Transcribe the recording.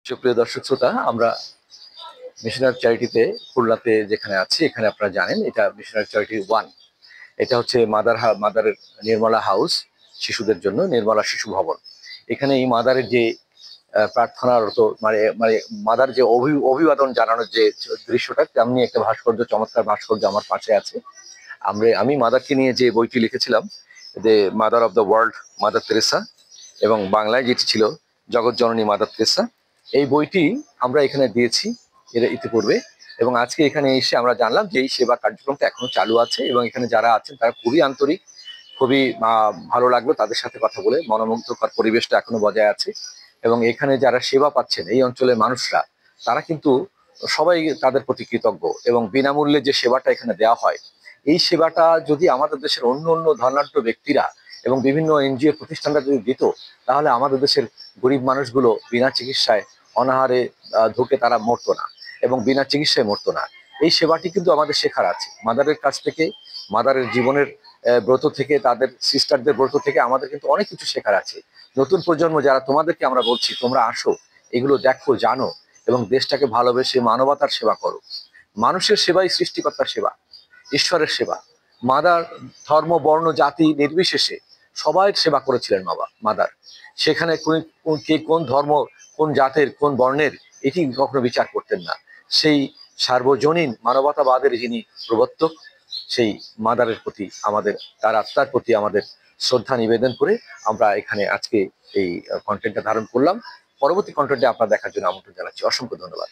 সুপ্রিয় দর্শক শ্রোতা, আমরা মিশনারি চ্যারিটিতে খুলনাতে যেখানে আছি, এখানে আপনারা জানেন এটা মিশনারি চ্যারিটি 1। এটা হচ্ছে মাদারের নির্মলা হাউস, শিশুদের জন্য নির্মলা শিশু ভবন। এখানে এই মাদারের যে প্রার্থনারত মানে মানে মাদার যে অভিবাদন জানানোর যে দৃশ্যটা, তেমনি একটা ভাস্কর্য, চমৎকার ভাস্কর্য আমার পাশে আছে। আমি মাদারকে নিয়ে যে বইটি লিখেছিলাম, যে mother of the world, mother Teresa, এবং বাংলায় যেটি ছিল জগৎ জননী মাদার তেরেসা, এই বইটি আমরা এখানে দিয়েছি এর ইতিপূর্বে। এবং আজকে এখানে এসে আমরা জানলাম যে এই সেবা কার্যক্রমটা এখনো চালু আছে, এবং এখানে যারা আছেন তারা খুবই আন্তরিক, খুবই ভালো লাগলো তাদের সাথে কথা বলে। মনোমুগ্ধকর পরিবেশটা এখনো বজায় আছে, এবং এখানে যারা সেবা পাচ্ছেন এই অঞ্চলের মানুষরা, তারা কিন্তু সবাই তাদের প্রতি কৃতজ্ঞ। এবং বিনামূল্যে যে সেবাটা এখানে দেওয়া হয়, এই সেবাটা যদি আমাদের দেশের অন্য অন্য ধনাঢ্য ব্যক্তিরা এবং বিভিন্ন এনজিও প্রতিষ্ঠানরা যদি দিত, তাহলে আমাদের দেশের গরিব মানুষগুলো বিনা চিকিৎসায় অনাহারে ধুকে তারা মরতো না, এবং বিনা চিকিৎসায় মরতো না। এই সেবাটি কিন্তু আমাদের শেখার আছে মাদারের কাছ থেকে, মাদারের জীবনের ব্রত থেকে, তাদের সিস্টারদের ব্রত থেকে আমাদের কিন্তু অনেক কিছু শেখার আছে। নতুন প্রজন্ম যারা, তোমাদেরকে আমরা বলছি, তোমরা আসো, এগুলো দেখো, জানো, এবং দেশটাকে ভালোবেসে মানবতার সেবা করো। মানুষের সেবাই সৃষ্টিকর্তার সেবা, ঈশ্বরের সেবা। মাদার ধর্ম, বর্ণ, জাতি নির্বিশেষে সবাই সেবা করেছিলেন মাদার। সেখানে কে কোন ধর্ম, কোন জাতের, কোন বর্ণের, এটি কখনো বিচার করতেন না। সেই সার্বজনীন মানবতাবাদের যিনি প্রবর্তক, সেই মাদারের প্রতি আমাদের, তার আত্মার প্রতি আমাদের শ্রদ্ধা নিবেদন করে আমরা এখানে আজকে এই কন্টেন্টটা ধারণ করলাম। পরবর্তী কন্টেন্টে আপনারা দেখার জন্য আমন্ত্রণ জানাচ্ছি। অসংখ্য ধন্যবাদ।